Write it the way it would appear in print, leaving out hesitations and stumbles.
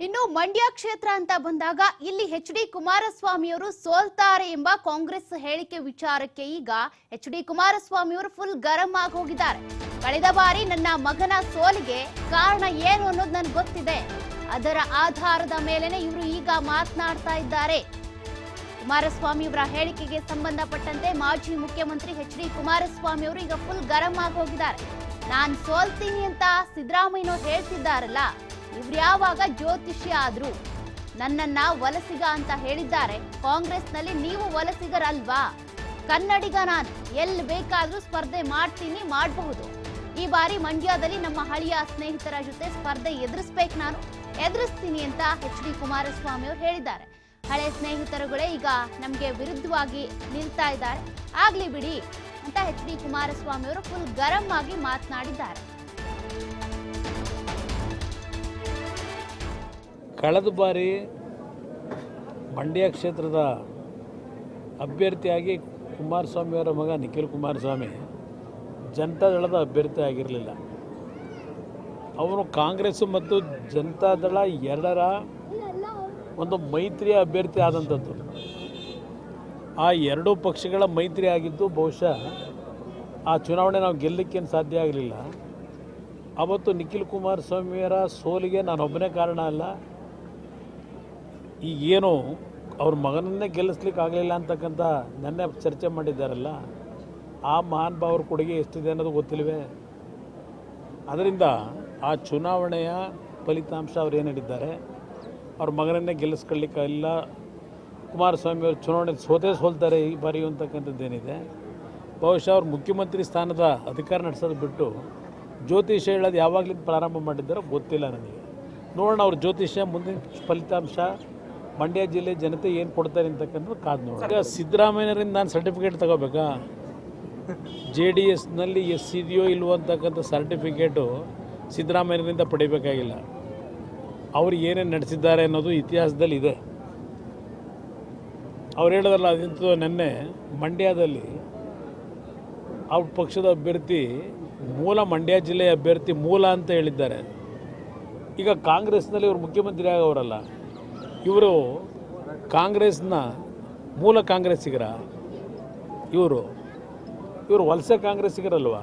ಇನ್ನು ಮಂಡ್ಯ ಕ್ಷೇತ್ರ ಅಂತ ಬಂದಾಗ ಇಲ್ಲಿ ಎಚ್.ಡಿ. ಕುಮಾರಸ್ವಾಮಿ ಅವರು ಸೋಲ್ತಾರೆ ಎಂಬ ಕಾಂಗ್ರೆಸ್ ಹೇಳಿಕೆ ವಿಚಾರಕ್ಕೆ ಈಗ ಎಚ್.ಡಿ. ಕುಮಾರಸ್ವಾಮಿ ಅವರು ಫುಲ್ ಗರಂ ಆಗಿ ಹೋಗಿದ್ದಾರೆ. ಕಳೆದ ಬಾರಿ ನನ್ನ ಮಗನ ಸೋಲಿಗೆ ಕಾರಣ ಏನು ಅನ್ನೋದು ನನಗೆ ಗೊತ್ತಿದೆ. ಅದರ ಆಧಾರದ ಮೇಲೆನೆ ಇವರು ಈಗ ಮಾತನಾಡ್ತಾ ಇದ್ದಾರೆ. ಕುಮಾರಸ್ವಾಮಿ ಅವರ ಹೇಳಿಕೆಗೆ ಸಂಬಂಧಪಟ್ಟಂತೆ ಮಾಜಿ ಮುಖ್ಯಮಂತ್ರಿ ಎಚ್.ಡಿ. ಕುಮಾರಸ್ವಾಮಿ ಅವರು ಈಗ ಫುಲ್ ಗರಂ ಆಗಿ ಹೋಗಿದ್ದಾರೆ. ನಾನು ಸೋಲ್ತೀನಿ ಅಂತ ಸಿದ್ದರಾಮಯ್ಯನವರು ಹೇಳ್ತಿದ್ದಾರಲ್ಲ, ಇವ್ರು ಯಾವಾಗ ಜ್ಯೋತಿಷ್ಯ ಆದ್ರು? ನನ್ನನ್ನ ವಲಸಿಗ ಅಂತ ಹೇಳಿದ್ದಾರೆ. ಕಾಂಗ್ರೆಸ್ನಲ್ಲಿ ನೀವು ವಲಸಿಗರಲ್ವಾ? ಕನ್ನಡಿಗ ನಾನು, ಎಲ್ಲಿ ಬೇಕಾದ್ರೂ ಸ್ಪರ್ಧೆ ಮಾಡ್ತೀನಿ, ಮಾಡಬಹುದು. ಈ ಬಾರಿ ಮಂಡ್ಯದಲ್ಲಿ ನಮ್ಮ ಹಳೆಯ ಸ್ನೇಹಿತರ ಜೊತೆ ಸ್ಪರ್ಧೆ ಎದುರಿಸ್ಬೇಕು, ನಾನು ಎದುರಿಸ್ತೀನಿ ಅಂತ ಎಚ್.ಡಿ. ಕುಮಾರಸ್ವಾಮಿ ಅವರು ಹೇಳಿದ್ದಾರೆ. ಹಳೆ ಸ್ನೇಹಿತರುಗಳೇ ಈಗ ನಮಗೆ ವಿರುದ್ಧವಾಗಿ ನಿಲ್ತಾ ಇದ್ದಾರೆ, ಆಗ್ಲಿ ಬಿಡಿ ಅಂತ ಎಚ್.ಡಿ. ಕುಮಾರಸ್ವಾಮಿ ಅವರು ಫುಲ್ ಗರಂ ಆಗಿ ಮಾತನಾಡಿದ್ದಾರೆ. ಕಳೆದ ಬಾರಿ ಮಂಡ್ಯ ಕ್ಷೇತ್ರದ ಅಭ್ಯರ್ಥಿಯಾಗಿ ಕುಮಾರಸ್ವಾಮಿಯವರ ಮಗ ನಿಖಿಲ್ ಕುಮಾರಸ್ವಾಮಿ ಜನತಾದಳದ ಅಭ್ಯರ್ಥಿ ಆಗಿರಲಿಲ್ಲ. ಅವನು ಕಾಂಗ್ರೆಸ್ ಮತ್ತು ಜನತಾದಳ ಎರಡರ ಒಂದು ಮೈತ್ರಿಯ ಅಭ್ಯರ್ಥಿ ಆದಂಥದ್ದು. ಆ ಎರಡೂ ಪಕ್ಷಗಳ ಮೈತ್ರಿ ಆಗಿದ್ದು ಬಹುಶಃ ಆ ಚುನಾವಣೆ ನಾವು ಗೆಲ್ಲಕ್ಕೇನು ಸಾಧ್ಯ ಆಗಲಿಲ್ಲ. ಅವತ್ತು ನಿಖಿಲ್ ಕುಮಾರಸ್ವಾಮಿಯವರ ಸೋಲಿಗೆ ನಾನೊಬ್ಬನೇ ಕಾರಣ ಅಲ್ಲ, ಈಗೇನು ಅವ್ರ ಮಗನನ್ನೇ ಗೆಲ್ಲಿಸ್ಲಿಕ್ಕೆ ಆಗಲಿಲ್ಲ ಅಂತಕ್ಕಂಥ ನೆನ್ನೆ ಚರ್ಚೆ ಮಾಡಿದ್ದಾರಲ್ಲ, ಆ ಮಹಾನ್ ಭಾವರ ಕೊಡುಗೆ ಎಷ್ಟಿದೆ ಅನ್ನೋದು ಗೊತ್ತಿಲ್ವೇ? ಅದರಿಂದ ಆ ಚುನಾವಣೆಯ ಫಲಿತಾಂಶ ಅವ್ರು ಏನು ಹೇಳಿದ್ದಾರೆ, ಅವ್ರ ಮಗನನ್ನೇ ಗೆಲ್ಲಿಸ್ಕೊಳ್ಳಿಕ್ಕಾಗಿಲ್ಲ, ಕುಮಾರಸ್ವಾಮಿಯವರು ಚುನಾವಣೆ ಸೋಲ್ತಾರೆ ಈ ಬಾರಿ ಅಂತಕ್ಕಂಥದ್ದೇನಿದೆ. ಬಹುಶಃ ಅವ್ರು ಮುಖ್ಯಮಂತ್ರಿ ಸ್ಥಾನದ ಅಧಿಕಾರ ನಡೆಸೋದು ಬಿಟ್ಟು ಜ್ಯೋತಿಷ್ಯ ಹೇಳೋದು ಯಾವಾಗಲಿಂದ ಪ್ರಾರಂಭ ಮಾಡಿದ್ದಾರೋ ಗೊತ್ತಿಲ್ಲ ನನಗೆ. ನೋಡೋಣ ಅವ್ರ ಜ್ಯೋತಿಷ್ಯ ಮುಂದಿನ ಫಲಿತಾಂಶ ಮಂಡ್ಯ ಜಿಲ್ಲೆ ಜನತೆ ಏನು ಕೊಡ್ತಾರೆ ಅಂತಕ್ಕಂಥದ್ದು ಕಾದು ನೋಡೋಣ. ಈಗ ಸಿದ್ದರಾಮಯ್ಯರಿಂದ ನಾನು ಸರ್ಟಿಫಿಕೇಟ್ ತಗೋಬೇಕಾ? JDSನಲ್ಲಿ ಇದೆಯೋ ಇಲ್ವೋ ಅಂತಕ್ಕಂಥ ಸರ್ಟಿಫಿಕೇಟು ಸಿದ್ದರಾಮಯ್ಯರಿಂದ ಪಡಿಬೇಕಾಗಿಲ್ಲ. ಅವರು ಏನೇನು ನಡೆಸಿದ್ದಾರೆ ಅನ್ನೋದು ಇತಿಹಾಸದಲ್ಲಿ ಇದೆ. ಅವ್ರು ಹೇಳೋದಲ್ಲ, ಅದಿಂತ ನೆನ್ನೆ ಮಂಡ್ಯದಲ್ಲಿ ಅವ್ರ ಪಕ್ಷದ ಅಭ್ಯರ್ಥಿ ಮೂಲ ಮಂಡ್ಯ ಜಿಲ್ಲೆಯ ಅಭ್ಯರ್ಥಿ ಮೂಲ ಅಂತ ಹೇಳಿದ್ದಾರೆ. ಈಗ ಕಾಂಗ್ರೆಸ್ನಲ್ಲಿ ಇವರು ಮುಖ್ಯಮಂತ್ರಿ ಆಗೋರಲ್ಲ, ಇವರು ಕಾಂಗ್ರೆಸ್ನ ಮೂಲ ಕಾಂಗ್ರೆಸ್ಸಿಗರ? ಇವರು ವಲಸೆ ಕಾಂಗ್ರೆಸ್ಸಿಗರಲ್ವ?